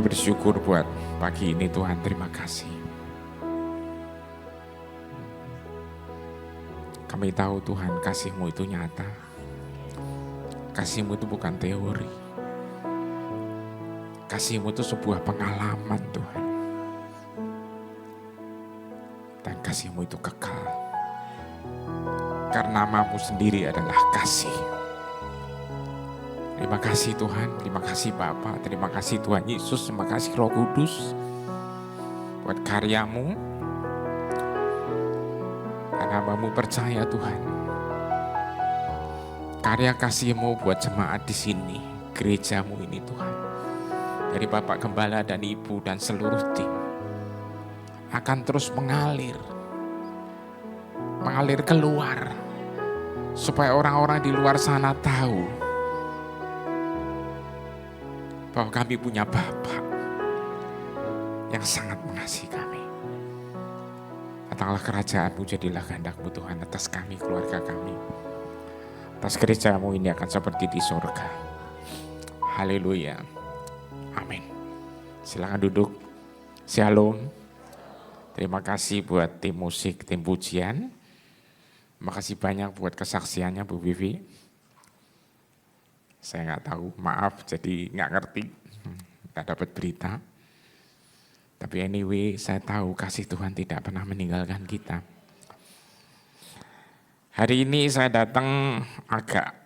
bersyukur buat pagi ini Tuhan, terima kasih. Kami tahu Tuhan, kasih-Mu itu nyata. Kasih-Mu itu bukan teori. Kasih-Mu itu sebuah pengalaman Tuhan. Dan kasih-Mu itu kekal. Karena nama-Mu sendiri adalah kasih. Terima kasih Tuhan, terima kasih Bapa, terima kasih Tuhan Yesus, terima kasih Roh Kudus buat karya-Mu. Karena hamba-Mu percaya Tuhan, karya kasih-Mu buat jemaat di sini, gereja-Mu ini Tuhan, dari Bapak Gembala dan Ibu dan seluruh tim akan terus mengalir keluar, supaya orang-orang di luar sana tahu bahwa kami punya Bapa yang sangat mengasihi kami. Datanglah kerajaan-Mu, jadilah kehendak-Mu Tuhan atas kami, keluarga kami. Atas gereja-Mu ini akan seperti di surga. Haleluya. Amin. Silakan duduk. Shalom. Terima kasih buat tim musik, tim pujian. Terima kasih banyak buat kesaksiannya Bu Vivi. Saya nggak tahu, maaf, jadi nggak ngerti, nggak dapat berita. Tapi anyway, saya tahu kasih Tuhan tidak pernah meninggalkan kita. Hari ini saya datang agak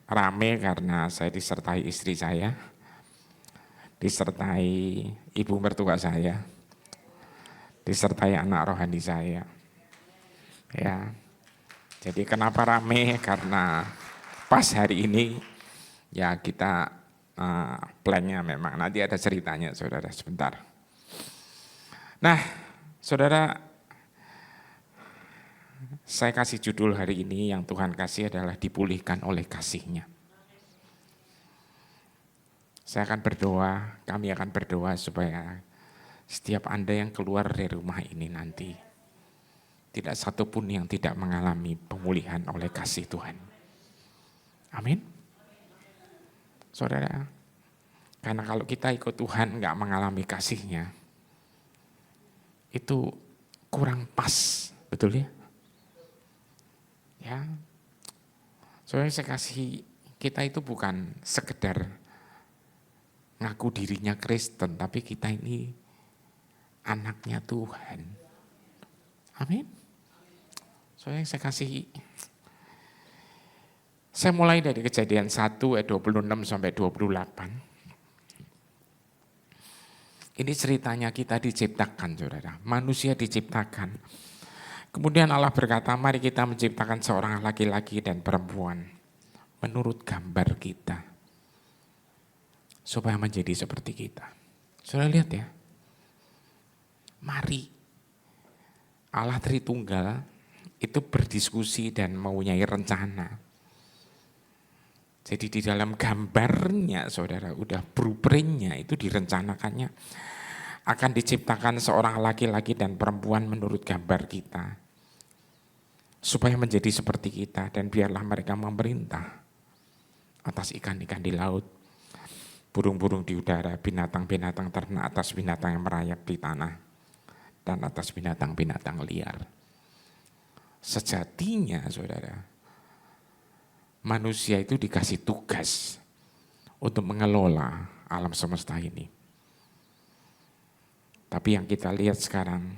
rame karena saya disertai istri saya, disertai ibu mertua saya, disertai anak rohani saya. Ya, jadi kenapa rame? Karena pas hari ini ya kita plannya memang nanti ada ceritanya saudara sebentar. Nah saudara, saya kasih judul hari ini yang Tuhan kasih adalah dipulihkan oleh kasih-Nya. Saya akan berdoa, kami akan berdoa supaya setiap Anda yang keluar dari rumah ini nanti tidak satupun yang tidak mengalami pemulihan oleh kasih Tuhan. Amin. Saudara, karena kalau kita ikut Tuhan nggak mengalami kasih-Nya, itu kurang pas, betul ya? Ya, soalnya saya kasih, kita itu bukan sekedar ngaku dirinya Kristen, tapi kita ini anaknya Tuhan. Amin. Soalnya saya kasih, saya mulai dari Kejadian 1 ayat 26 sampai 28. Ini ceritanya kita diciptakan, saudara. Manusia diciptakan. Kemudian Allah berkata, mari kita menciptakan seorang laki-laki dan perempuan menurut gambar kita, supaya menjadi seperti kita. Saudara lihat ya, mari Allah Tritunggal itu berdiskusi dan mempunyai rencana. Jadi di dalam gambarnya saudara, udah blueprint-nya itu direncanakannya akan diciptakan seorang laki-laki dan perempuan menurut gambar kita, supaya menjadi seperti kita, dan biarlah mereka memerintah atas ikan-ikan di laut, burung-burung di udara, binatang-binatang ternak, atas binatang yang merayap di tanah, dan atas binatang-binatang liar. Sejatinya saudara, manusia itu dikasih tugas untuk mengelola alam semesta ini. Tapi yang kita lihat sekarang,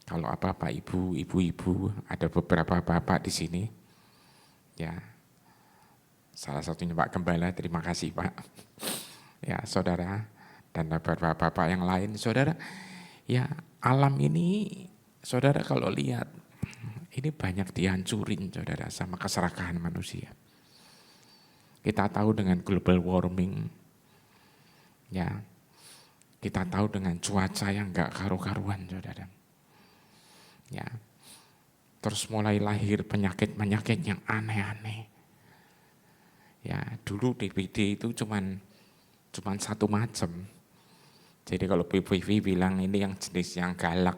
kalau bapak, ibu-ibu, ada beberapa bapak di sini, ya, salah satunya Pak Gembala, terima kasih Pak. Ya, saudara, dan beberapa bapak yang lain, saudara, ya alam ini, saudara kalau lihat, ini banyak dihancurin saudara sama keserakahan manusia. Kita tahu dengan global warming, ya, kita tahu dengan cuaca yang gak karu-karuan saudara. Ya, terus mulai lahir penyakit-penyakit yang aneh-aneh. Ya, dulu DBD itu cuman satu macam. Jadi kalau PVV bilang ini yang jenis yang galak.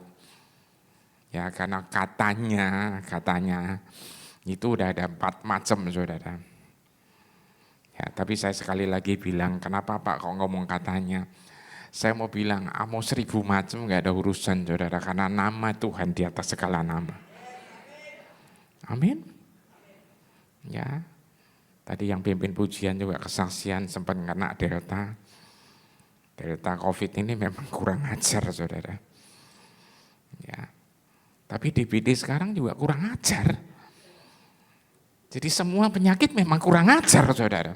Ya, karena katanya itu udah ada 4 macam saudara. Ya, tapi saya sekali lagi bilang, kenapa Pak kok ngomong katanya? Saya mau bilang, mau 1000 macam nggak ada urusan saudara, karena nama Tuhan di atas segala nama. Amin. Ya, tadi yang pimpin pujian juga kesaksian sempat kena delta. Delta COVID ini memang kurang ajar saudara. Ya, tapi DBD sekarang juga kurang ajar. Jadi semua penyakit memang kurang ajar saudara.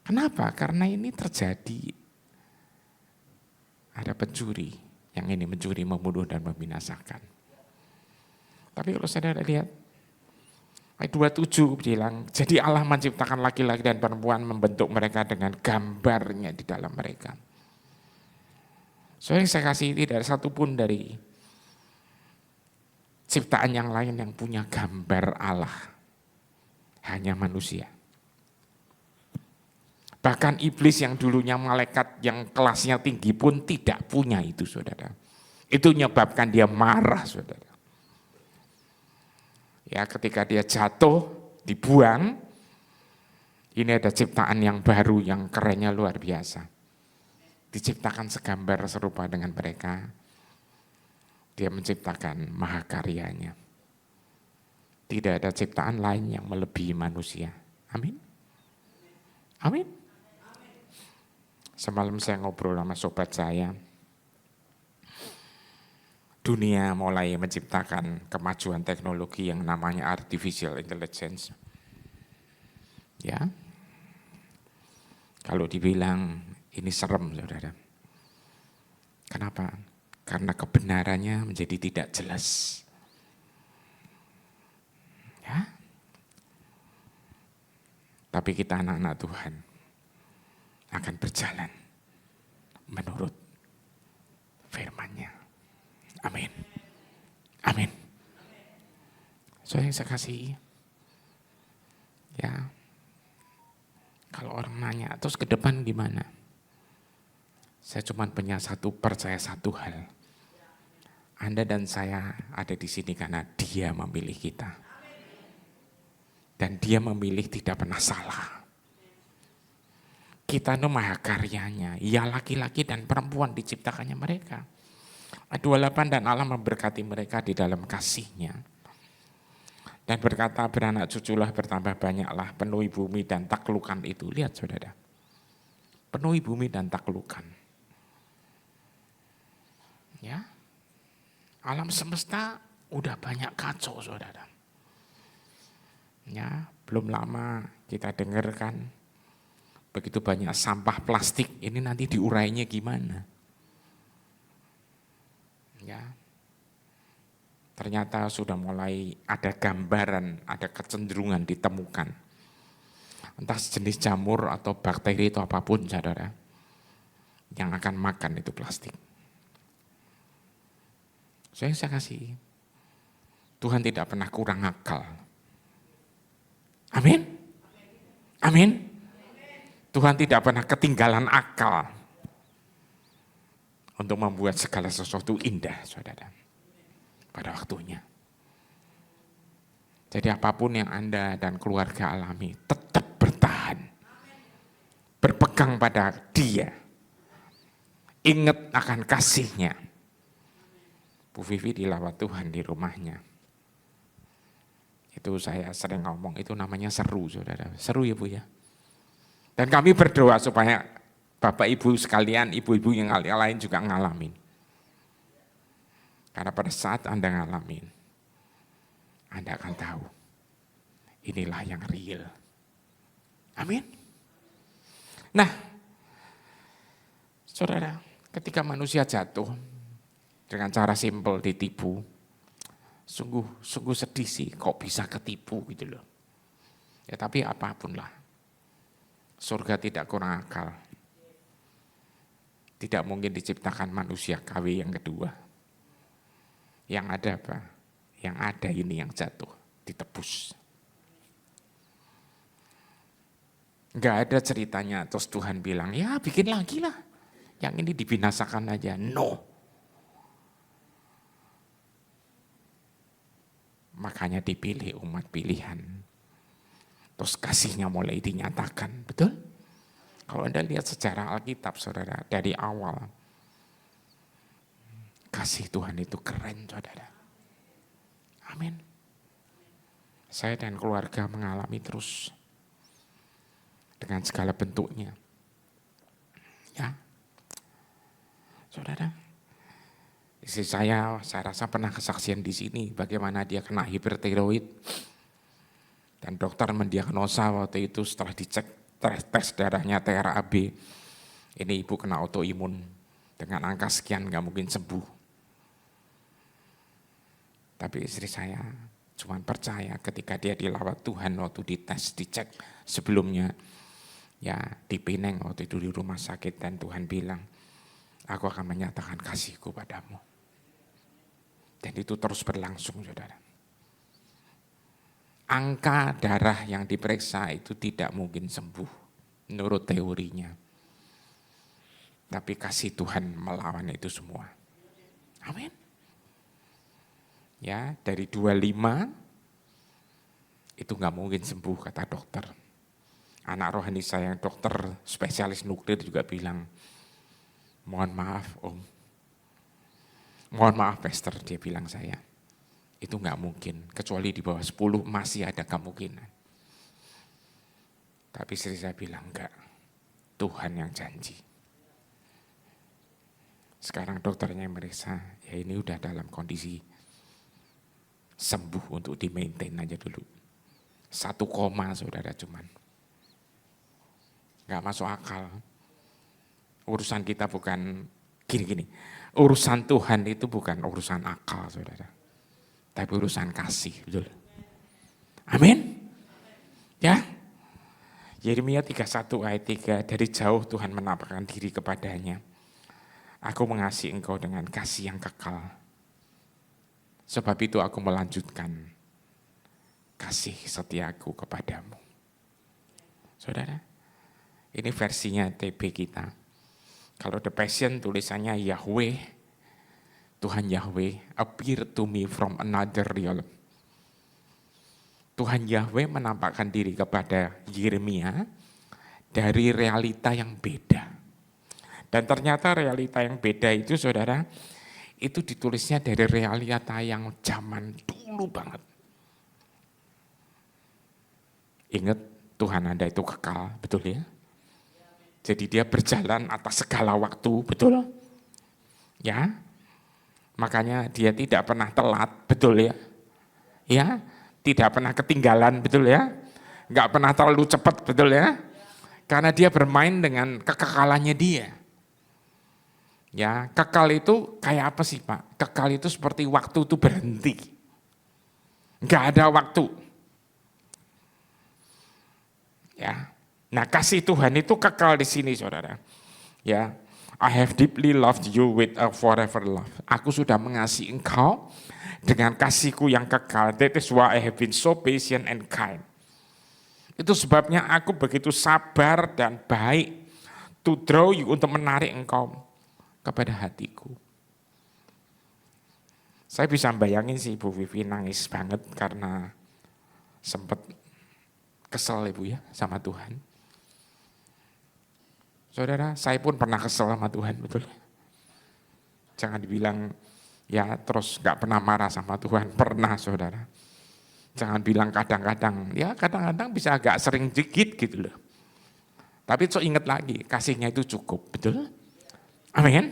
Kenapa? Karena ini terjadi. Ada pencuri yang ini mencuri, membunuh dan membinasakan. Tapi kalau saudara lihat ayat 27 bilang, jadi Allah menciptakan laki-laki dan perempuan, membentuk mereka dengan gambarnya di dalam mereka. Soalnya saya kasih tidak ada satupun dari ciptaan yang lain yang punya gambar Allah. Hanya manusia. Bahkan iblis yang dulunya malaikat yang kelasnya tinggi pun tidak punya itu saudara. Itu menyebabkan dia marah saudara. Ya, ketika dia jatuh, dibuang, ini ada ciptaan yang baru yang kerennya luar biasa. Diciptakan segambar serupa dengan mereka. Dia menciptakan mahakaryanya. Tidak ada ciptaan lain yang melebihi manusia. Amin. Amin. Semalam saya ngobrol sama sobat saya. Dunia mulai menciptakan kemajuan teknologi yang namanya artificial intelligence. Ya. Kalau dibilang ini serem, saudara. Kenapa? Karena kebenarannya menjadi tidak jelas. Ya. Tapi kita anak-anak Tuhan akan berjalan menurut firman-Nya. Amin. Amin. So yang saya kasih, ya, kalau orang nanya, terus ke depan gimana? Saya cuma punya percaya satu hal. Anda dan saya ada di sini karena Dia memilih kita. Dan Dia memilih tidak pernah salah. Kita itu mahakaryanya, ya laki-laki dan perempuan diciptakannya mereka. 28 dan Allah memberkati mereka di dalam kasih-Nya. Dan berkata beranak cuculah bertambah banyaklah, penuhi bumi dan taklukan itu. Lihat saudara, penuhi bumi dan taklukan. Ya, alam semesta udah banyak kacau saudara. Ya, belum lama kita dengarkan begitu banyak sampah plastik, ini nanti diurainya gimana? Ya, ternyata sudah mulai ada gambaran, ada kecenderungan ditemukan. Entah jenis jamur atau bakteri atau apapun saudara, yang akan makan itu plastik. Saya kasih, Tuhan tidak pernah kurang akal. Amin? Amin? Tuhan tidak pernah ketinggalan akal untuk membuat segala sesuatu indah, saudara, pada waktunya. Jadi apapun yang Anda dan keluarga alami, tetap bertahan. Berpegang pada Dia. Ingat akan kasih-Nya. Bu Vivi dilawat Tuhan di rumahnya. Itu saya sering ngomong, itu namanya seru, saudara. Seru ya Bu ya. Dan kami berdoa supaya Bapak Ibu sekalian, ibu-ibu yang lain juga ngalamin. Karena pada saat Anda ngalamin, Anda akan tahu, inilah yang real. Amin. Nah, saudara, ketika manusia jatuh, dengan cara simpel ditipu, sungguh sedih sih kok bisa ketipu gitu loh. Ya tapi apapun lah, surga tidak kurang akal. Tidak mungkin diciptakan manusia KW yang kedua. Yang ada apa? Yang ada ini yang jatuh, ditebus. Enggak ada ceritanya, terus Tuhan bilang, ya bikin lagi lah. Yang ini dibinasakan aja. No. Makanya dipilih umat pilihan. Terus kasihnya mulai dinyatakan, betul? Kalau Anda lihat sejarah Alkitab, saudara, dari awal, kasih Tuhan itu keren, saudara. Amin. Saya dan keluarga mengalami terus dengan segala bentuknya. Ya, saudara, istri saya rasa pernah kesaksian di sini bagaimana dia kena hipertiroid dan dokter mendiagnosa waktu itu setelah dicek tes darahnya TRAB, ini ibu kena autoimun dengan angka sekian nggak mungkin sembuh. Tapi istri saya cuma percaya ketika dia dilawat Tuhan waktu dites dicek sebelumnya. Ya di Pineng waktu itu di rumah sakit dan Tuhan bilang, aku akan menyatakan kasihku padamu. Dan itu terus berlangsung, saudara. Angka darah yang diperiksa itu tidak mungkin sembuh menurut teorinya. Tapi kasih Tuhan melawan itu semua. Amin. Ya, dari 25 itu nggak mungkin sembuh kata dokter. Anak rohani saya yang dokter spesialis nuklir juga bilang, mohon maaf om, mohon maaf pastor, dia bilang saya, itu nggak mungkin, kecuali di bawah 10 masih ada kemungkinan. Tapi istri saya bilang enggak, Tuhan yang janji. Sekarang dokternya meriksa, ya ini udah dalam kondisi sembuh untuk di-maintain aja dulu. 1 koma saudara cuman. Gak masuk akal. Urusan kita bukan gini-gini. Urusan Tuhan itu bukan urusan akal, saudara. Tapi urusan kasih, betul. Amin. Ya. Yeremia 31 ayat 3, dari jauh Tuhan menampakkan diri kepadanya. Aku mengasihi engkau dengan kasih yang kekal. Sebab itu aku melanjutkan kasih setiaku kepadamu. Saudara, ini versinya TB kita. Kalau The Passion tulisannya Yahweh, Tuhan Yahweh appear to me from another realm. Tuhan Yahweh menampakkan diri kepada Yeremia dari realita yang beda. Dan ternyata realita yang beda itu saudara, itu ditulisnya dari realita yang zaman dulu banget. Ingat Tuhan Anda itu kekal, betul ya? Jadi dia berjalan atas segala waktu, betul? Ya, makanya dia tidak pernah telat, betul ya? Ya, tidak pernah ketinggalan, betul ya? Enggak pernah terlalu cepat, betul ya? Karena dia bermain dengan kekekalannya dia. Ya, kekal itu kayak apa sih Pak? Kekal itu seperti waktu itu berhenti. Enggak ada waktu. Ya. Nah, kasih Tuhan itu kekal di sini, saudara. Ya, I have deeply loved you with a forever love. Aku sudah mengasihi engkau dengan kasihku yang kekal. That is why I have been so patient and kind. Itu sebabnya aku begitu sabar dan baik to draw you, untuk menarik engkau kepada hatiku. Saya bisa bayangin sih Ibu Vivi nangis banget karena sempat kesel Ibu ya sama Tuhan. Saudara, saya pun pernah kesel sama Tuhan, betul. Jangan dibilang ya terus gak pernah marah sama Tuhan, pernah saudara. Jangan bilang kadang-kadang, ya kadang-kadang bisa agak sering dikit gitu loh. Tapi so ingat lagi, kasihnya itu cukup, betul? Amin.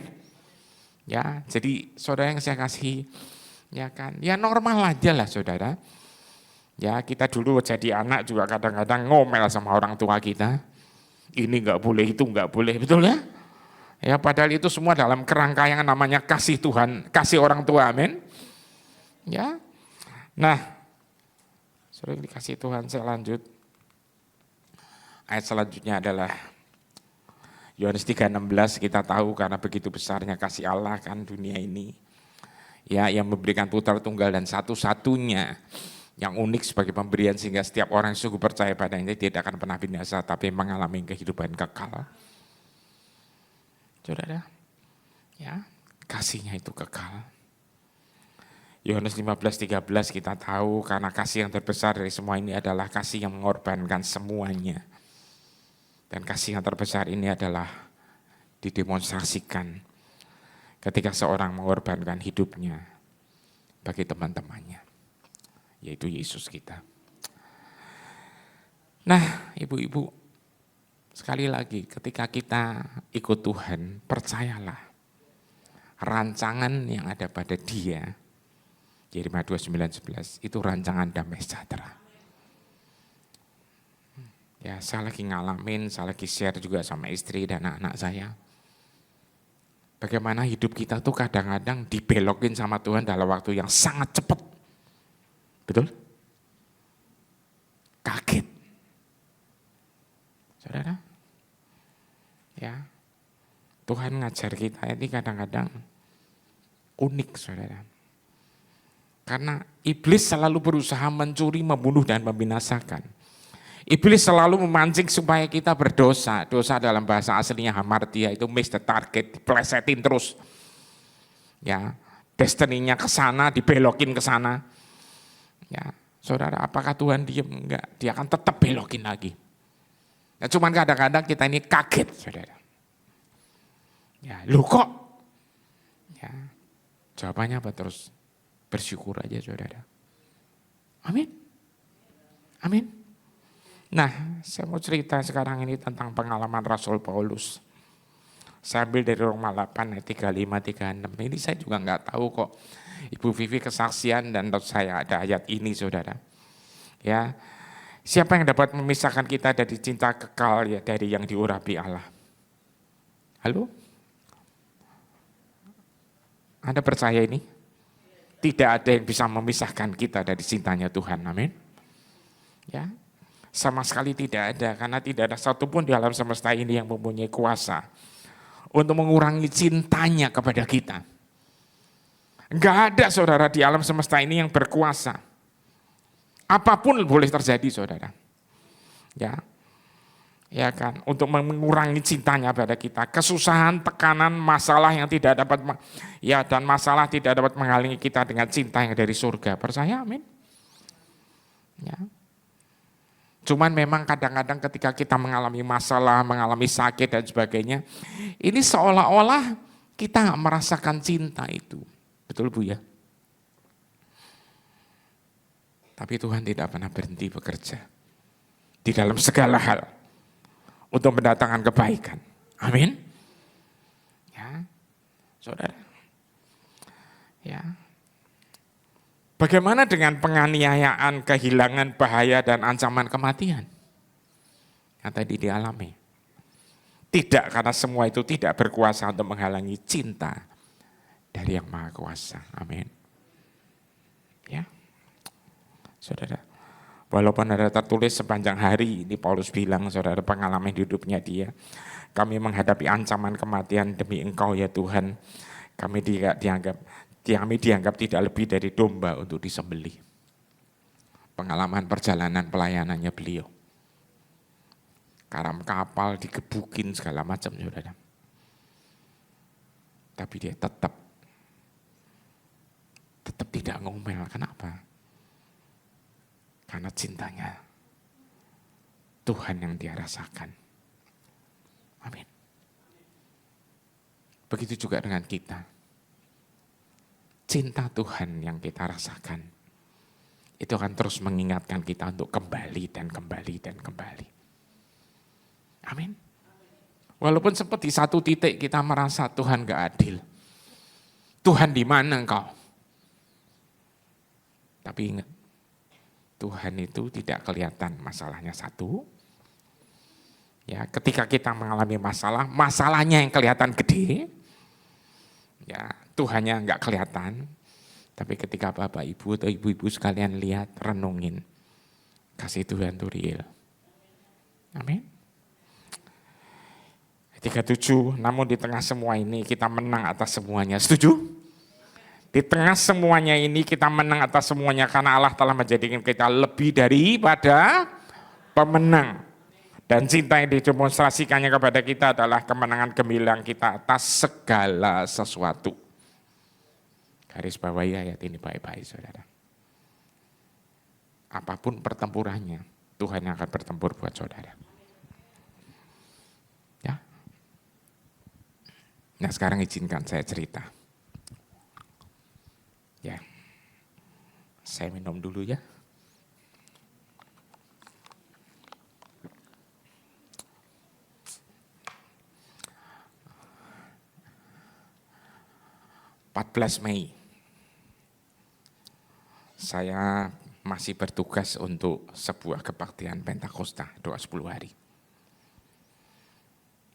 Ya, jadi saudara yang saya kasih, ya kan, ya normal aja lah saudara. Ya kita dulu jadi anak juga kadang-kadang ngomel sama orang tua kita. Ini enggak boleh, itu enggak boleh, betul ya? Ya padahal itu semua dalam kerangka yang namanya kasih Tuhan, kasih orang tua, amin. Ya, nah, sering dikasih Tuhan, saya lanjut. Ayat selanjutnya adalah Yohanes 3:16, kita tahu karena begitu besarnya kasih Allah kan dunia ini. Ya, yang memberikan putra tunggal dan satu-satunya yang unik sebagai pemberian sehingga setiap orang yang sungguh percaya padanya tidak akan pernah binasa tapi mengalami kehidupan kekal. Saudara, ya kasihnya itu kekal. Yohanes 15:13 kita tahu karena kasih yang terbesar dari semua ini adalah kasih yang mengorbankan semuanya. Dan kasih yang terbesar ini adalah didemonstrasikan ketika seorang mengorbankan hidupnya bagi teman-temannya, yaitu Yesus kita. Nah, ibu-ibu, sekali lagi ketika kita ikut Tuhan, percayalah rancangan yang ada pada Dia, Yeremia 29:11, itu rancangan damai sejahtera. Ya, saya lagi ngalamin, saya lagi share juga sama istri dan anak-anak saya. Bagaimana hidup kita tuh kadang-kadang dibelokin sama Tuhan dalam waktu yang sangat cepat. Betul? Kaget. Saudara? Ya. Tuhan ngajar kita ini kadang-kadang unik, saudara. Karena iblis selalu berusaha mencuri, membunuh, dan membinasakan. Iblis selalu memancing supaya kita berdosa. Dosa dalam bahasa aslinya hamartia itu miss the target, diplesetin terus. Ya, destininya ke sana, dibelokin ke sana. Ya, saudara, apakah Tuhan diam? Enggak, Dia akan tetap belokin lagi. Ya, cuman kadang-kadang kita ini kaget, saudara. Ya, loh kok? Ya, jawabannya apa terus? Bersyukur aja, saudara. Amin. Amin. Nah, saya mau cerita sekarang ini tentang pengalaman Rasul Paulus. Saya ambil dari Roma 8 ayat 35-36. Ini saya juga nggak tahu kok. Ibu Vivi kesaksian dan saya ada ayat ini, saudara. Ya, siapa yang dapat memisahkan kita dari cinta kekal ya dari yang diurapi Allah? Halo? Anda percaya ini? Tidak ada yang bisa memisahkan kita dari cintanya Tuhan. Amin. Ya. Sama sekali tidak ada, karena tidak ada satupun di alam semesta ini yang mempunyai kuasa untuk mengurangi cintanya kepada kita. Enggak ada, saudara, di alam semesta ini yang berkuasa. Apapun boleh terjadi, saudara. Ya kan, untuk mengurangi cintanya pada kita. Kesusahan, tekanan, masalah yang tidak dapat, ya dan masalah tidak dapat menghalangi kita dengan cinta yang dari surga. Percaya, amin. Ya. Cuman memang kadang-kadang ketika kita mengalami masalah, mengalami sakit dan sebagainya, ini seolah-olah kita merasakan cinta itu. Betul Bu ya? Tapi Tuhan tidak pernah berhenti bekerja di dalam segala hal untuk mendatangkan kebaikan. Amin. Ya, saudara. Ya. Bagaimana dengan penganiayaan, kehilangan, bahaya, dan ancaman kematian yang tadi dialami? Tidak, karena semua itu tidak berkuasa untuk menghalangi cinta dari Yang Maha Kuasa. Amin. Ya, saudara. Walaupun ada tertulis sepanjang hari, ini Paulus bilang, saudara, pengalaman hidupnya dia. Kami menghadapi ancaman kematian demi Engkau ya Tuhan. Kami dianggap tidak lebih dari domba untuk disembelih. Pengalaman perjalanan pelayanannya beliau. Karam kapal digebukin segala macam, saudara. Tapi dia tetap tidak ngomel. Kenapa? Karena cintanya Tuhan yang dia rasakan. Amin. Begitu juga dengan kita. Cinta Tuhan yang kita rasakan, itu akan terus mengingatkan kita untuk kembali dan kembali dan kembali. Amin. Walaupun sempat di satu titik kita merasa Tuhan gak adil. Tuhan di mana engkau? Tapi ingat, Tuhan itu tidak kelihatan masalahnya satu. Ya, ketika kita mengalami masalah, masalahnya yang kelihatan gede. Ya, Tuhannya enggak kelihatan. Tapi ketika Bapak Ibu atau Ibu-ibu sekalian lihat, renungin, kasih Tuhan itu real. Amin. 37, namun di tengah semua ini kita menang atas semuanya. Setuju? Di tengah semuanya ini kita menang atas semuanya karena Allah telah menjadikan kita lebih daripada pemenang. Dan cinta yang didemonstrasikannya kepada kita adalah kemenangan gemilang kita atas segala sesuatu. Garis bawahi ayat ini baik-baik saudara. Apapun pertempurannya, Tuhan yang akan bertempur buat saudara. Ya. Nah sekarang izinkan saya cerita. Ya, saya minum dulu ya. Mei 14 saya masih bertugas untuk sebuah kebaktian Pentakosta, doa 10 hari.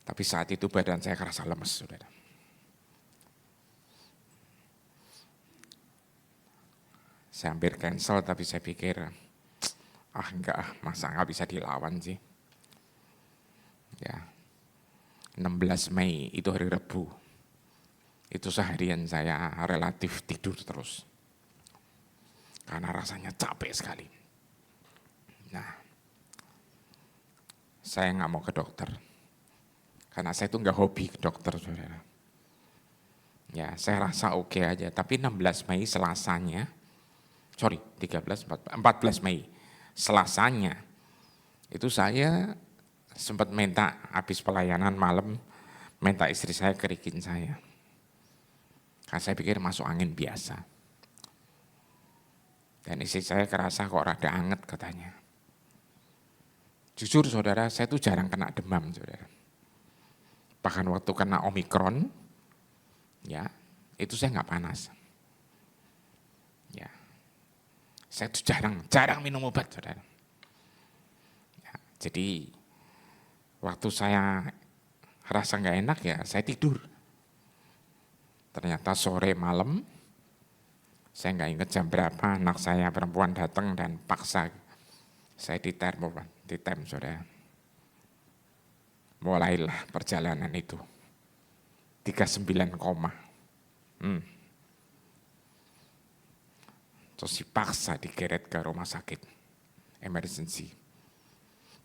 Tapi saat itu badan saya kerasa lemes, saudara. Saya hampir cancel, tapi saya pikir, masa nggak bisa dilawan sih. Ya, 16 Mei itu hari Rabu. Itu seharian saya relatif tidur terus. Karena rasanya capek sekali. Nah, saya nggak mau ke dokter. Karena saya itu nggak hobi ke dokter, saudara. Ya, saya rasa oke aja. Tapi 16 Mei Selasanya, 14 Mei Selasanya, itu saya sempat minta habis pelayanan malam, minta istri saya kerikin saya. Karena saya pikir masuk angin biasa. Dan istri saya kerasa kok rada anget katanya. Jujur saudara, saya tuh jarang kena demam saudara. Bahkan waktu kena Omikron, ya itu saya nggak panas. Ya, saya tuh jarang minum obat saudara. Ya, jadi waktu saya rasa nggak enak ya saya tidur. Ternyata sore malam, saya nggak ingat jam berapa, anak saya perempuan datang dan paksa saya ditem saudara. Mulailah perjalanan itu. 39 koma. Terus dipaksa digeret ke rumah sakit. Emergency.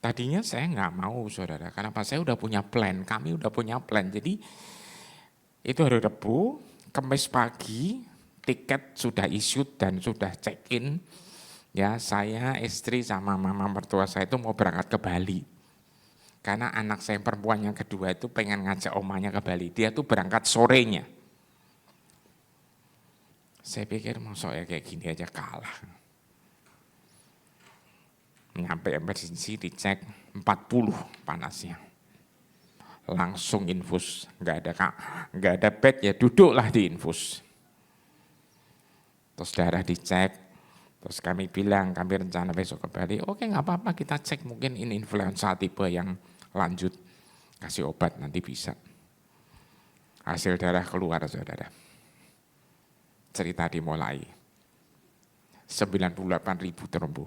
Tadinya saya nggak mau saudara, karena saya udah punya plan, kami udah punya plan. Jadi itu hari Rabu, Kamis pagi, tiket sudah issued dan sudah check-in. Ya, saya, istri sama mama mertua saya itu mau berangkat ke Bali. Karena anak saya perempuan yang kedua itu pengen ngajak omanya ke Bali. Dia tuh berangkat sorenya. Saya pikir masa ya kayak gini aja kalah. Nyampe emergency dicek 40 panasnya. Langsung infus, nggak ada bed ya duduklah di infus. Terus darah dicek, terus kami bilang kami rencana besok ke Bali. Oke nggak apa-apa kita cek mungkin ini influenza tipe yang lanjut, kasih obat nanti bisa. Hasil darah keluar saudara. Cerita dimulai. 98.000 trombo.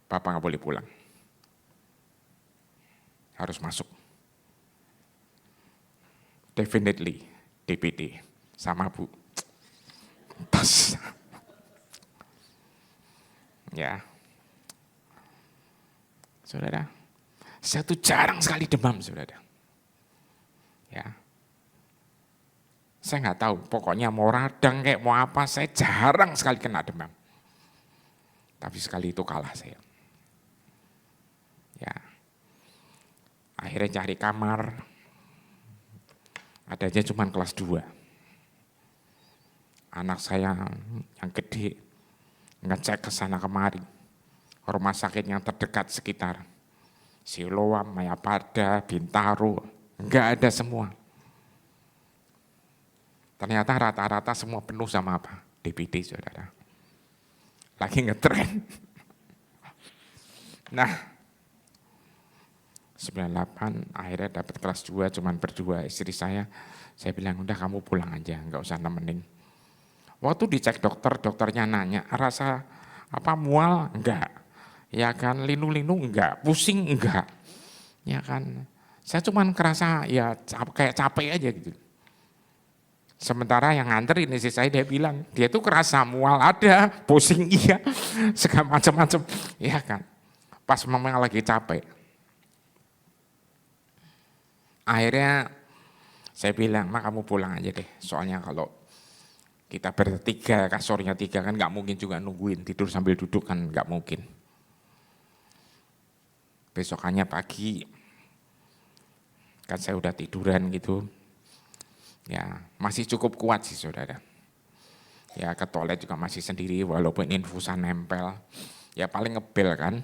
Bapak nggak boleh pulang. Harus masuk. Definitely DPD sama Bu. Tas. Ya. Saudara, saya tuh jarang sekali demam, saudara. Ya. Saya nggak tahu, pokoknya mau radang kayak mau apa, saya jarang sekali kena demam. Tapi sekali itu kalah saya. Ya. Akhirnya cari kamar, adanya cuma kelas 2. Anak saya yang gede ngecek ke sana kemari, rumah sakit yang terdekat sekitar Siloam, Mayapada, Bintaro, enggak ada semua. Ternyata rata-rata semua penuh sama apa? DPD saudara. Lagi ngetren. Nah, 98 akhirnya dapat kelas 2 cuman berdua istri saya bilang udah kamu pulang aja, enggak usah nemenin. Waktu dicek dokter, dokternya nanya, rasa apa mual? Enggak. Ya kan, linu-linu enggak, pusing enggak. Ya kan, saya cuman kerasa ya kayak capek aja gitu. Sementara yang nganter ini sih saya dia bilang, dia tuh kerasa mual ada, pusing iya, segala macam-macam. Ya kan, pas memang lagi capek. Akhirnya saya bilang, mak kamu pulang aja deh, soalnya kalau Kita bertiga, kasurnya 3 kan nggak mungkin juga nungguin tidur sambil duduk kan nggak mungkin. Besokannya pagi, kan saya udah tiduran gitu, ya masih cukup kuat sih saudara. Ya ke toilet juga masih sendiri walaupun infusan nempel, ya paling ngebel kan.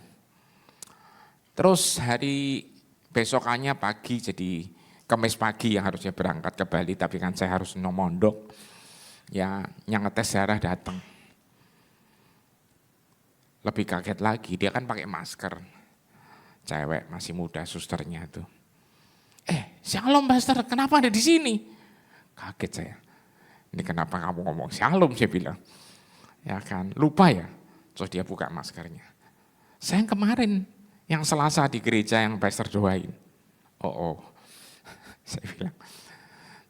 Terus hari besokannya pagi, jadi Kamis pagi yang harusnya berangkat ke Bali, tapi kan saya harus nomondok, ya yang ngetes darah datang. Lebih kaget lagi, dia kan pakai masker, cewek masih muda susternya tuh. Shalom Pastor, kenapa ada di sini? Kaget saya. Ini kenapa kamu ngomong shalom, saya bilang. Ya kan, lupa ya. Terus dia buka maskernya. Saya yang kemarin, yang Selasa di gereja yang Pastor doain. Oh. Saya bilang,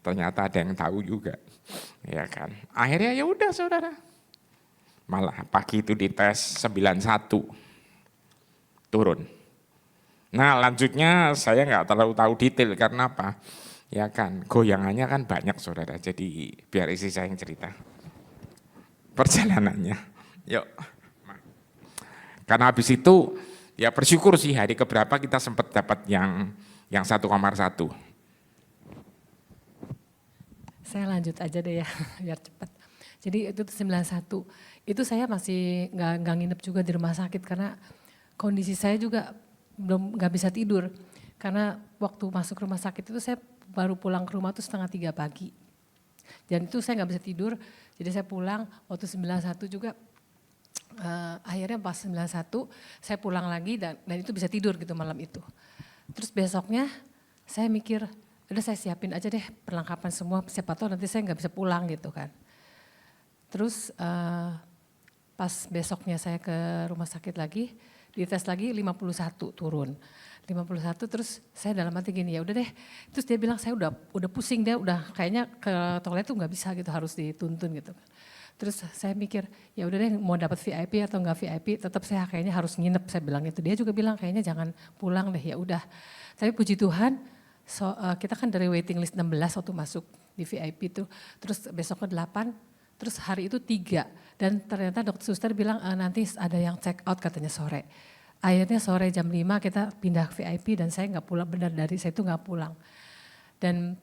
ternyata ada yang tahu juga. Ya kan. Akhirnya ya udah saudara. Malah pagi itu dites 91. Turun. Nah lanjutnya saya nggak terlalu tahu detail karena apa? Ya kan, goyangannya kan banyak saudara, jadi biar istri saya yang cerita perjalanannya. Yuk. Karena habis itu ya bersyukur sih hari keberapa kita sempat dapat yang 1,1. Saya lanjut aja deh ya, biar cepat. Jadi itu 91, itu saya masih nggak nginep juga di rumah sakit karena kondisi saya juga nggak bisa tidur. Karena waktu masuk rumah sakit itu saya baru pulang ke rumah tuh 2:30 pagi. Dan itu saya nggak bisa tidur, jadi saya pulang waktu 91 juga. Akhirnya pas 91 saya pulang lagi dan itu bisa tidur gitu malam itu. Terus besoknya saya mikir, udah saya siapin aja deh perlengkapan semua, siapa tahu nanti saya nggak bisa pulang gitu kan. Terus pas besoknya saya ke rumah sakit lagi, dites lagi 51 turun. 51 terus saya dalam hati gini, ya udah deh. Terus dia bilang saya udah pusing deh, udah kayaknya ke toilet tuh nggak bisa gitu, harus dituntun gitu kan. Terus saya mikir, ya udah deh mau dapat VIP atau enggak VIP, tetap saya kayaknya harus nginep, saya bilang itu. Dia juga bilang kayaknya jangan pulang deh, ya udah. Tapi puji Tuhan, kita kan dari waiting list 16 waktu masuk di VIP itu, terus besok ke 8, terus hari itu 3. Dan ternyata dokter suster bilang nanti ada yang check out katanya sore. Akhirnya sore jam 5 kita pindah VIP dan saya nggak pulang, benar dari saya itu nggak pulang. Dan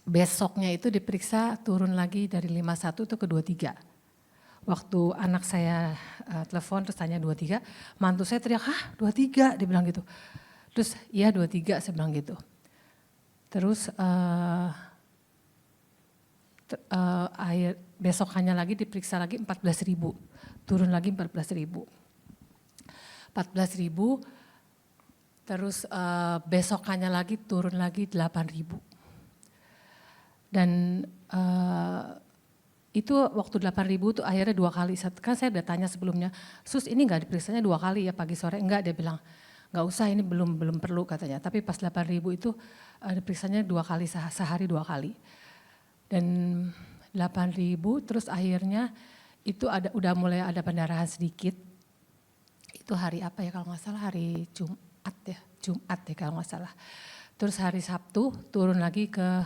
besoknya itu diperiksa turun lagi dari 51 itu ke 23. Waktu anak saya telepon terus tanya 23, mantu saya teriak, hah 23 dia bilang gitu. Terus iya 23 saya bilang gitu. Terus besokannya lagi diperiksa lagi 14.000, turun lagi 14.000. 14.000, terus besokannya lagi turun lagi 8.000. Dan itu waktu 8.000 tuh akhirnya 2 kali, kan saya udah tanya sebelumnya, sus ini nggak diperiksanya 2 kali ya pagi sore, enggak dia bilang, nggak usah ini belum perlu katanya, tapi pas 8.000 itu diperiksanya 2 kali, sehari 2 kali. Dan 8.000 terus akhirnya itu udah mulai ada pendarahan sedikit. Itu hari apa ya kalau nggak salah, hari Jumat ya kalau nggak salah. Terus hari Sabtu turun lagi ke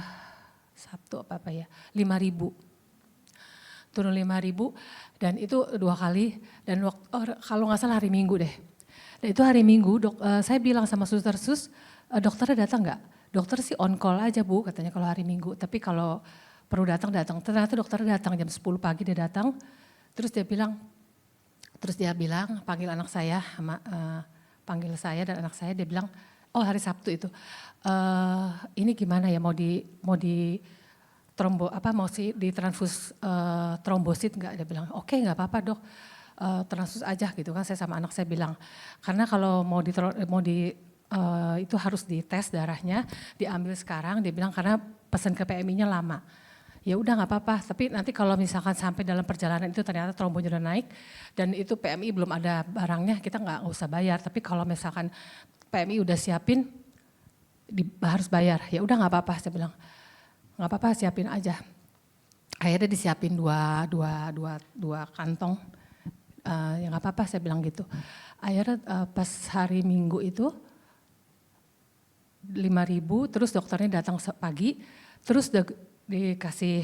Sabtu apa ya 5.000. Turun 5.000 dan itu 2 kali dan kalau nggak salah hari Minggu deh. Dan itu hari Minggu saya bilang sama suster, dokternya datang nggak? Dokter sih on call aja Bu katanya kalau hari Minggu, tapi kalau perlu datang. Ternyata dokternya datang jam 10 pagi dia datang. Terus dia bilang panggil anak saya panggil saya dan anak saya, dia bilang oh hari Sabtu itu ini gimana ya mau di transfus trombosit enggak, dia bilang oke, enggak apa-apa dok, transfus aja gitu kan. Saya sama anak saya bilang karena kalau itu harus dites darahnya, diambil sekarang, dia bilang karena pesan ke PMI-nya lama. Ya udah nggak apa-apa, tapi nanti kalau misalkan sampai dalam perjalanan itu ternyata trombonya udah naik dan itu PMI belum ada barangnya, kita nggak usah bayar. Tapi kalau misalkan PMI udah siapin, harus bayar. Ya udah nggak apa-apa, saya bilang nggak apa-apa, siapin aja. Akhirnya disiapin dua kantong, ya nggak apa-apa, saya bilang gitu. Akhirnya pas hari Minggu itu 5.000, terus dokternya datang pagi, terus dikasih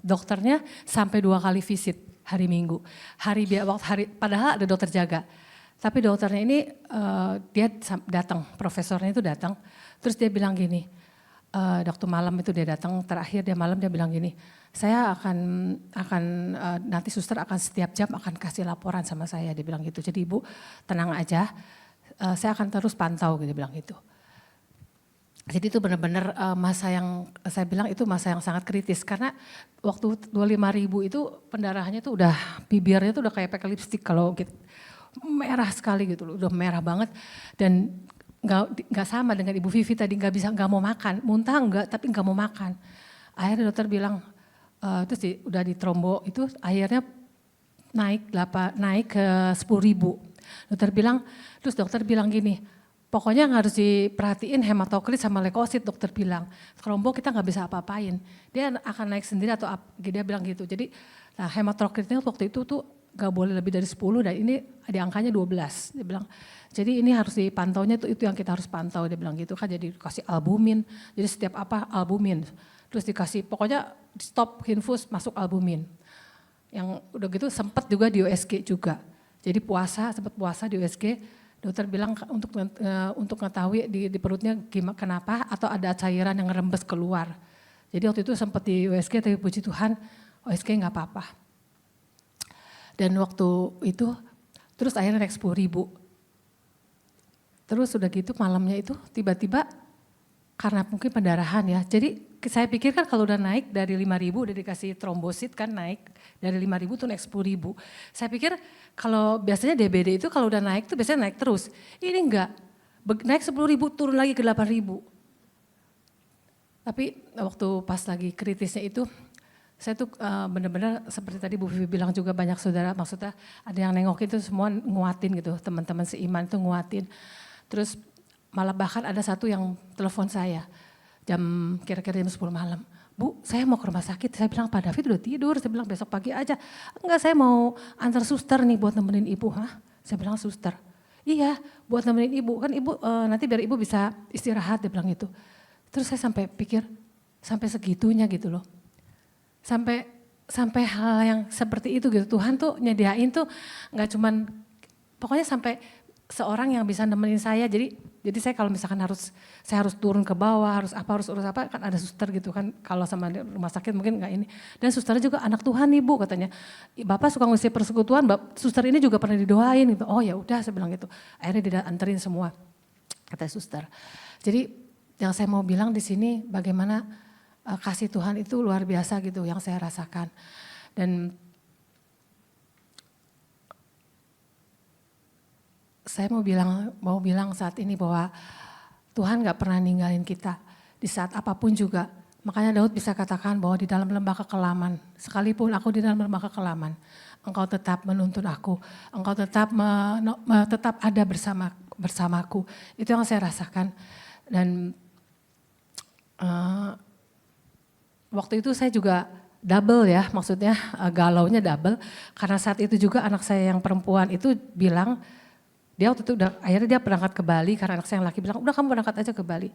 dokternya sampai 2 kali visit hari Minggu. Padahal ada dokter jaga. Tapi dokternya ini dia datang, profesornya itu datang. Terus dia bilang gini, waktu malam itu dia datang, terakhir dia malam dia bilang gini, saya akan nanti suster akan setiap jam akan kasih laporan sama saya, dia bilang gitu. Jadi ibu tenang aja, saya akan terus pantau, dia bilang gitu. Jadi itu benar-benar masa yang saya bilang itu masa yang sangat kritis karena waktu 25.000 itu pendarahannya tuh udah bibirnya tuh udah kayak pakai lipstik kalau gitu, merah sekali gitu loh, udah merah banget dan nggak sama dengan Ibu Vivi tadi nggak mau makan, muntah enggak tapi nggak mau makan. Akhirnya dokter bilang terus udah di trombo itu akhirnya naik ke 10.000. Terus dokter bilang gini, pokoknya yang harus diperhatiin hematokrit sama leukosit, dokter bilang. Trombo kita nggak bisa apa-apain. Dia akan naik sendiri atau dia bilang gitu. Jadi hematokritnya waktu itu tuh nggak boleh lebih dari 10 dan ini di angkanya 12. Dia bilang, jadi ini harus dipantaunya itu yang kita harus pantau. Dia bilang gitu kan, jadi dikasih albumin. Jadi setiap apa albumin. Terus dikasih pokoknya stop infus masuk albumin. Yang udah gitu sempat juga di USG juga. Jadi sempat puasa di USG. Dokter bilang untuk mengetahui di perutnya gimana, kenapa atau ada cairan yang rembes keluar. Jadi waktu itu sempat di USG tapi puji Tuhan USG nggak apa-apa. Dan waktu itu terus akhirnya naik 10.000. Terus udah gitu malamnya itu tiba-tiba karena mungkin pendarahan ya. Jadi saya pikir kan kalau udah naik dari 5.000 udah dikasih trombosit kan naik dari 5.000 tuh naik 10.000. Saya pikir kalau biasanya DBD itu kalau udah naik tuh biasanya naik terus. Ini enggak, naik 10.000 turun lagi ke 8.000. Tapi waktu pas lagi kritisnya itu saya tuh benar-benar seperti tadi Bu Vivi bilang juga banyak saudara, maksudnya ada yang nengokin tuh semua nguatin gitu, teman-teman seiman tuh nguatin. Terus malah bahkan ada satu yang telepon saya kira-kira jam 10 malam. Bu, saya mau ke rumah sakit. Saya bilang, Pak David udah tidur. Saya bilang besok pagi aja. Enggak, saya mau antar suster nih buat nemenin ibu. Hah? Saya bilang suster. Iya, buat nemenin ibu. Kan ibu nanti biar ibu bisa istirahat, dia bilang gitu. Terus saya sampai pikir, sampai segitunya gitu loh. Sampai hal yang seperti itu gitu. Tuhan tuh nyediain tuh nggak cuman, pokoknya sampai seorang yang bisa nemenin saya. Jadi saya kalau misalkan saya harus turun ke bawah, harus urus apa, kan ada suster gitu kan. Kalau sama rumah sakit mungkin enggak ini. Dan susternya juga anak Tuhan nih Bu katanya. Bapak suka ngisi persekutuan, suster ini juga pernah didoain gitu. Oh ya udah saya bilang gitu. Akhirnya dia anterin semua, kata suster. Jadi yang saya mau bilang di sini bagaimana kasih Tuhan itu luar biasa gitu yang saya rasakan. Dan saya mau bilang saat ini bahwa Tuhan gak pernah ninggalin kita di saat apapun juga. Makanya Daud bisa katakan bahwa di dalam lembah kekelaman, sekalipun aku di dalam lembah kekelaman, Engkau tetap menuntun aku, Engkau tetap tetap ada bersamaku. Itu yang saya rasakan. Dan waktu itu saya juga double ya, maksudnya galaunya double. Karena saat itu juga anak saya yang perempuan itu bilang, dia waktu itu akhirnya dia berangkat ke Bali karena anak saya yang laki bilang, udah kamu berangkat aja ke Bali.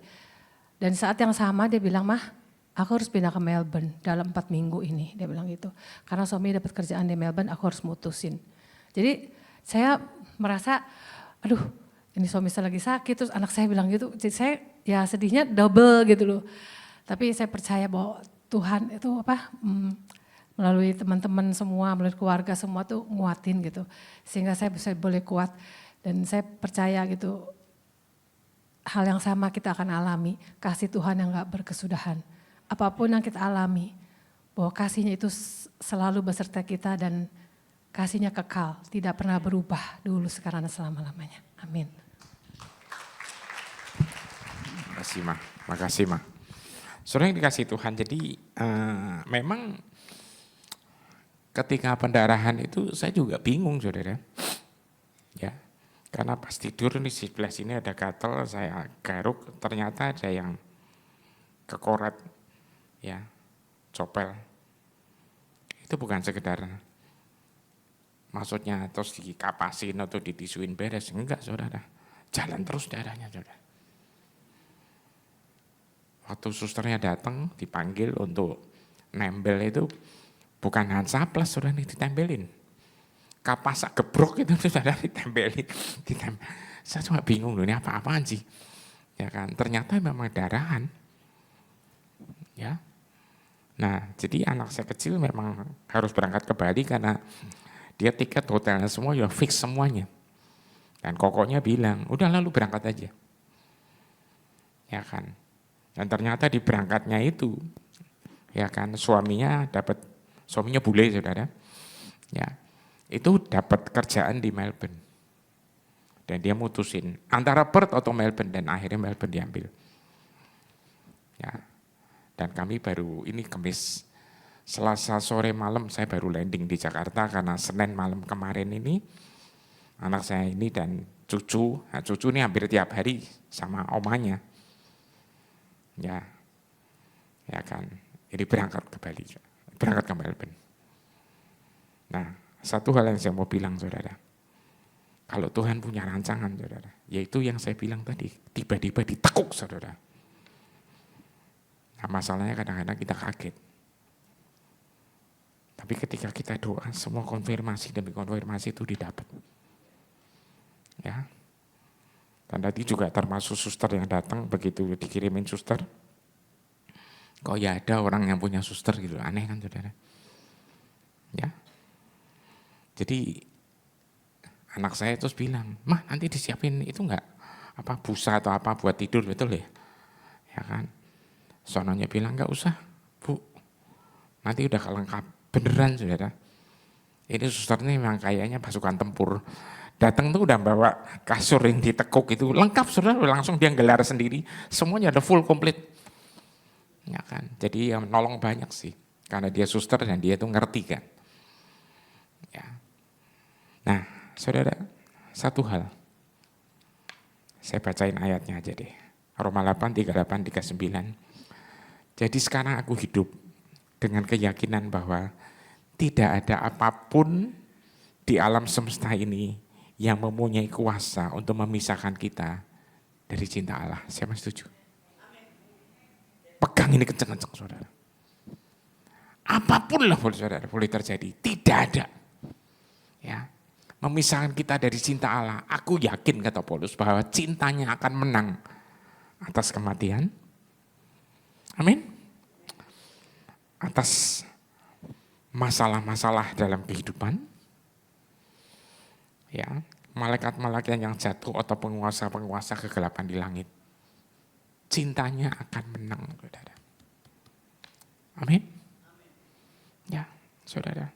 Dan saat yang sama dia bilang, Mah aku harus pindah ke Melbourne dalam 4 minggu ini, dia bilang gitu. Karena suami dapat kerjaan di Melbourne, aku harus mutusin. Jadi saya merasa, aduh ini suami saya lagi sakit, terus anak saya bilang gitu. Jadi saya ya sedihnya double gitu loh. Tapi saya percaya bahwa Tuhan itu melalui teman-teman semua, melalui keluarga semua tuh nguatin gitu. Sehingga saya bisa boleh kuat. Dan saya percaya gitu, hal yang sama kita akan alami, kasih Tuhan yang gak berkesudahan. Apapun yang kita alami, bahwa kasihnya itu selalu beserta kita dan kasihnya kekal, tidak pernah berubah dulu, sekarang dan selama-lamanya. Amin. Makasih Ma. Saudara yang dikasih Tuhan, jadi memang ketika pendarahan itu saya juga bingung saudara. Ya. Karena pas tidur di sebelah sini ada gatel, saya garuk, ternyata ada yang kekoret, ya, copel. Itu bukan sekedar maksudnya terus dikapasin atau ditisuin beres, enggak saudara. Jalan terus darahnya saudara. Waktu susternya datang dipanggil untuk Nempel itu bukan Hansaplast, saudara, ditempelin. Kapas gebrok itu saudara ditempelin. Saya cuma bingung loh, ini apa-apaan sih? Ya kan, ternyata memang darahan. Ya. Nah, jadi anak saya kecil memang harus berangkat ke Bali karena dia tiket hotelnya semua ya fix semuanya. Dan kokonya bilang, udah lalu berangkat aja. Ya kan. Dan ternyata di berangkatnya itu, ya kan, suaminya bule, saudara. Ya, itu dapat kerjaan di Melbourne. Dan dia mutusin antara Perth atau Melbourne, dan akhirnya Melbourne diambil. Ya. Dan kami baru ini Kamis, Selasa sore malam saya baru landing di Jakarta karena Senin malam kemarin ini anak saya ini dan cucu ini hampir tiap hari sama omanya. Ya. Ya kan. Jadi berangkat ke Bali, berangkat ke Melbourne. Nah, satu hal yang saya mau bilang, saudara. Kalau Tuhan punya rancangan, saudara, yaitu yang saya bilang tadi, tiba-tiba ditekuk, saudara. Nah, masalahnya kadang-kadang kita kaget. Tapi ketika kita doa, semua konfirmasi demi konfirmasi itu didapat. Ya. Dan tadi juga termasuk suster yang datang, begitu dikirimin suster, kok ya ada orang yang punya suster gitu, aneh kan, saudara. Ya. Jadi anak saya terus bilang, "Mah, nanti disiapin itu enggak busa atau apa buat tidur, betul ya?" Ya kan. Sononya bilang, "Enggak usah, Bu. Nanti udah lengkap." Beneran, saudara. Ini suster ini memang kayaknya pasukan tempur. Datang tuh udah bawa kasur yang ditekuk itu lengkap, saudara, langsung dia gelar sendiri. Semuanya ada full komplit. Ya kan. Jadi yang nolong banyak sih. Karena dia suster dan dia tuh ngerti kan. Ya. Nah, saudara, satu hal. Saya bacain ayatnya aja deh. Roma 8, 38, 39. Jadi sekarang aku hidup dengan keyakinan bahwa tidak ada apapun di alam semesta ini yang mempunyai kuasa untuk memisahkan kita dari cinta Allah. Siapa setuju? Pegang ini kenceng-kenceng, saudara. Apapun lah saudara boleh terjadi, tidak ada. Ya. Memisahkan kita dari cinta Allah. Aku yakin, kata Paulus, bahwa cintanya akan menang atas kematian. Amin. Atas masalah-masalah dalam kehidupan. Ya, malaikat-malaikat yang jatuh atau penguasa-penguasa kegelapan di langit. Cintanya akan menang, saudara. Amin. Ya, saudara.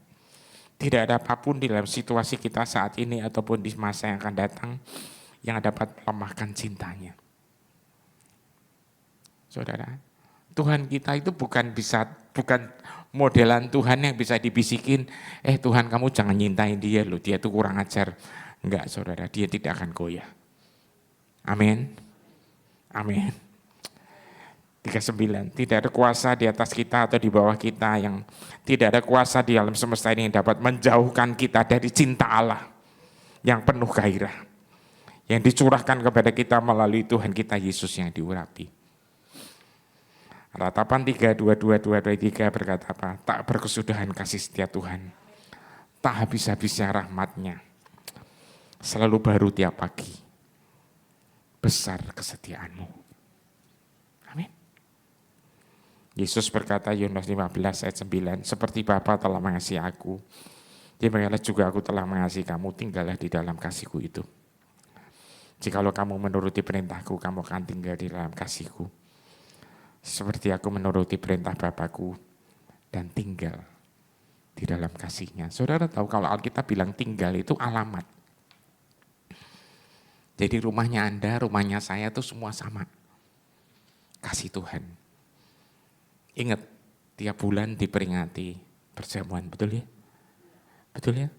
Tidak ada apapun di dalam situasi kita saat ini ataupun di masa yang akan datang yang dapat melemahkan cintanya. Saudara, Tuhan kita itu bukan modelan Tuhan yang bisa dibisikin, Tuhan kamu jangan nyintain dia loh, dia itu kurang ajar. Enggak, saudara, dia tidak akan goyah. Amin. Amin. 39, tidak ada kuasa di atas kita atau di bawah kita, yang tidak ada kuasa di alam semesta ini yang dapat menjauhkan kita dari cinta Allah yang penuh gairah, yang dicurahkan kepada kita melalui Tuhan kita Yesus yang diurapi. Ratapan 3, 22, 23 berkata apa? Tak berkesudahan kasih setia Tuhan, tak habis-habisnya rahmat-Nya, selalu baru tiap pagi, besar kesetiaan-Mu. Yesus berkata, Yohanes 15 ayat 9, seperti Bapa telah mengasihi aku, demikianlah juga aku telah mengasihi kamu, tinggallah di dalam kasih-Ku itu. Jikalau kamu menuruti perintah-Ku, kamu akan tinggal di dalam kasih-Ku. Seperti aku menuruti perintah Bapa-Ku dan tinggal di dalam kasih-Nya. Saudara tahu kalau Alkitab bilang tinggal itu alamat. Jadi rumahnya Anda, rumahnya saya itu semua sama. Kasih Tuhan. Ingat, tiap bulan diperingati perjamuan, betul ya? Betul ya?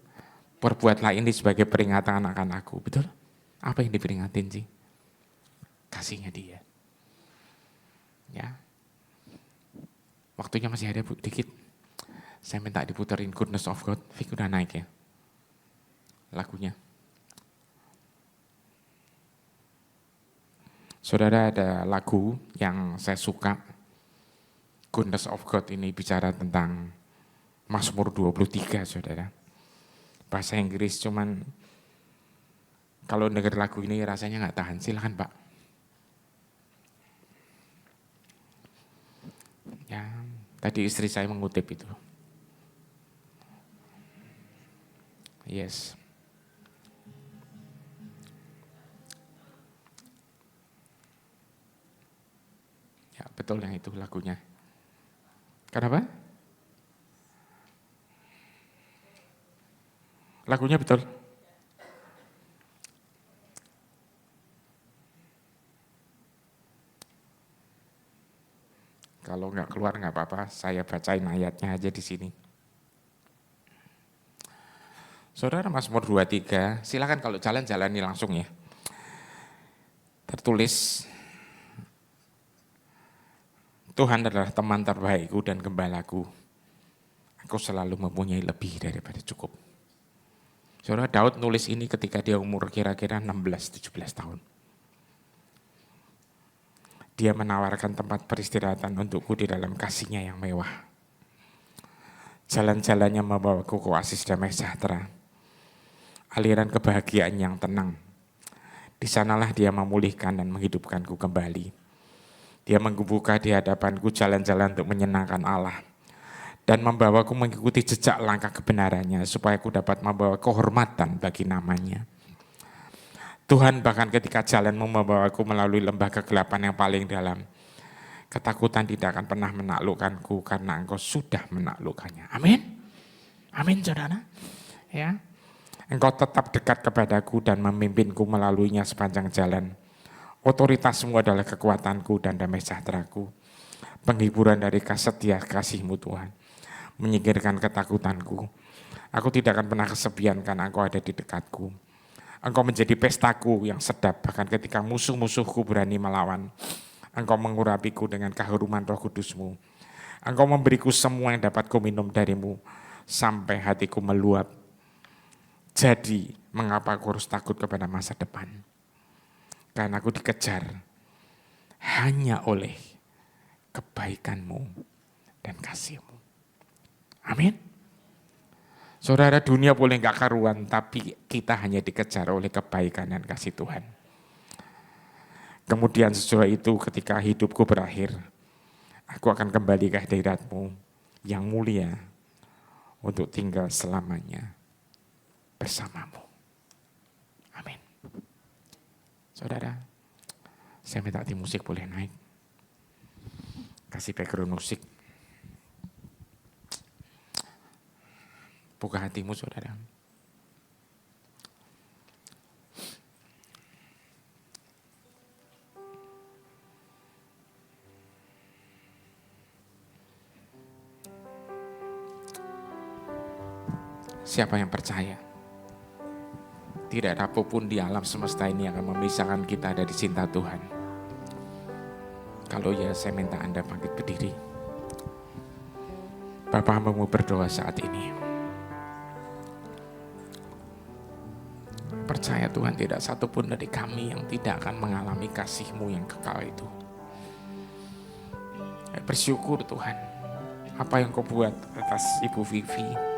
Perbuatlah ini sebagai peringatan anak-anakku, betul? Apa yang diperingatin sih? Kasihnya dia. Ya. Waktunya masih ada, Bu, dikit. Saya minta diputerin Goodness of God. Fik udah naik ya lagunya. Saudara, ada lagu yang saya suka. Goodness of God ini bicara tentang Mazmur 23, saudara. Bahasa Inggris cuman kalau denger lagu ini rasanya nggak tahan. Silakan Pak. Ya, tadi istri saya mengutip itu. Yes. Ya, betul yang itu lagunya. Kenapa? Lagunya betul. Kalau nggak keluar nggak apa-apa, saya bacain ayatnya aja di sini. Saudara, Mazmur 23, silakan kalau jalan-jalani langsung ya. Tertulis, Tuhan adalah teman terbaikku dan gembalaku. Aku selalu mempunyai lebih daripada cukup. Saudara, Daud nulis ini ketika dia umur kira-kira 16-17 tahun. Dia menawarkan tempat peristirahatan untukku di dalam kasih-Nya yang mewah. Jalan-jalannya membawaku ke oasis damai sejahtera. Aliran kebahagiaan yang tenang. Di sanalah dia memulihkan dan menghidupkanku kembali. Dia membuka di hadapanku jalan-jalan untuk menyenangkan Allah. Dan membawaku mengikuti jejak langkah kebenarannya supaya aku dapat membawa kehormatan bagi namanya. Tuhan bahkan ketika jalanmu membawaku melalui lembah kegelapan yang paling dalam, ketakutan tidak akan pernah menaklukkanku karena Engkau sudah menaklukkannya. Amin. Amin, saudara. Ya. Engkau tetap dekat kepadaku dan memimpinku melaluinya sepanjang jalan. Otoritasmu adalah kekuatanku dan damai sejahteraku. Penghiburan dari setia kasih-Mu Tuhan. Menyingkirkan ketakutanku. Aku tidak akan pernah kesepian karena Engkau ada di dekatku. Engkau menjadi pestaku yang sedap bahkan ketika musuh-musuhku berani melawan. Engkau mengurapiku dengan keharuman Roh Kudus-Mu. Engkau memberiku semua yang dapat kuminum dari-Mu sampai hatiku meluap. Jadi, mengapa aku harus takut kepada masa depan? Karena aku dikejar hanya oleh kebaikan-Mu dan kasih-Mu. Amin. Saudara, dunia boleh gak karuan, tapi kita hanya dikejar oleh kebaikan dan kasih Tuhan. Kemudian sesudah itu ketika hidupku berakhir, aku akan kembali ke hadirat-Mu yang mulia untuk tinggal selamanya bersama-Mu. Amin. Saudara, saya minta tim musik boleh naik. Kasih background musik. Buka hatimu, saudara. Siapa yang percaya? Tidak ada apapun di alam semesta ini yang akan memisahkan kita dari cinta Tuhan. Kalau ya, saya minta Anda bangkit berdiri. Bapa, hamba-Mu berdoa saat ini. Percaya Tuhan, tidak satupun dari kami yang tidak akan mengalami kasih-Mu yang kekal itu. Bersyukur Tuhan, apa yang Kau buat atas Ibu Vivi,